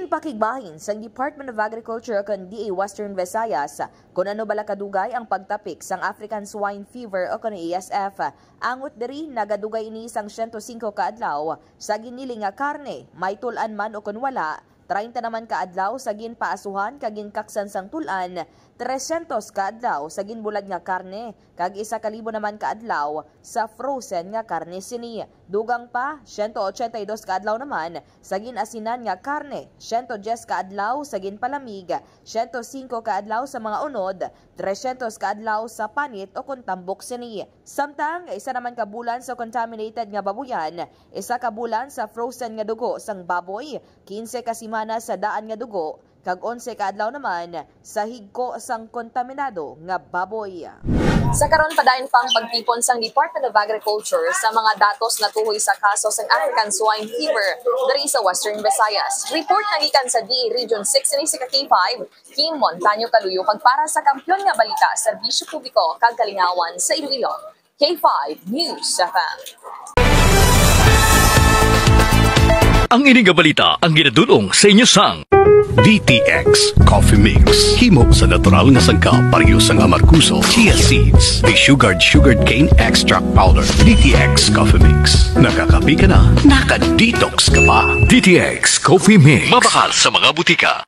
Ginpakigbahin sa Department of Agriculture kan DA Western Visayas kung ano bala kadugay ang pagtapik sang African Swine Fever o kan ASF. Angot diri nagadugay ini sang 105 ka adlaw sa ginili nga karne, may tulan man o kun wala. 30 naman ka adlaw sa ginpaasuhan kag ginkaksan sang tulan, 300 ka adlaw sa ginbulag nga karne, kag 1,000 naman ka adlaw sa frozen nga karne sini. Dugang pa 182 ka adlaw naman sa ginasinan nga karne, 110 ka adlaw sa ginpalamig, 105 ka adlaw sa mga unod, 300 ka adlaw sa panit o kun tambok sini. Samtang isa naman ka bulan sa contaminated nga babuyan, 1 ka bulan sa frozen nga dugo sang baboy, 15 ka simana sa daan nga dugo, kag 11 ka adlaw naman sa higko sang kontaminado nga baboy. Sa karon padayon pang pagtipon sang Department of Agriculture sa mga datos na tuhoy sa kaso sang African Swine Fever diri sa Western Visayas. Report nagikan sa DA Region 6 ni sa K5, Kim Montaño Caluyo kag para sa Kampiyon nga Balita, Serbisyo Publiko kag Kalingawan sa Iloilo. K5 News FM. Ang ining balita ang ginadulong sa inyo sang DTX Coffee Mix. Himo sa natural nga sangka pareho sang amarkuso, chia seeds, sugared cane extract powder. DTX Coffee Mix. Nakakapi ka na, naka-detox ka pa. DTX Coffee Mix. Mabakal sa mga butika.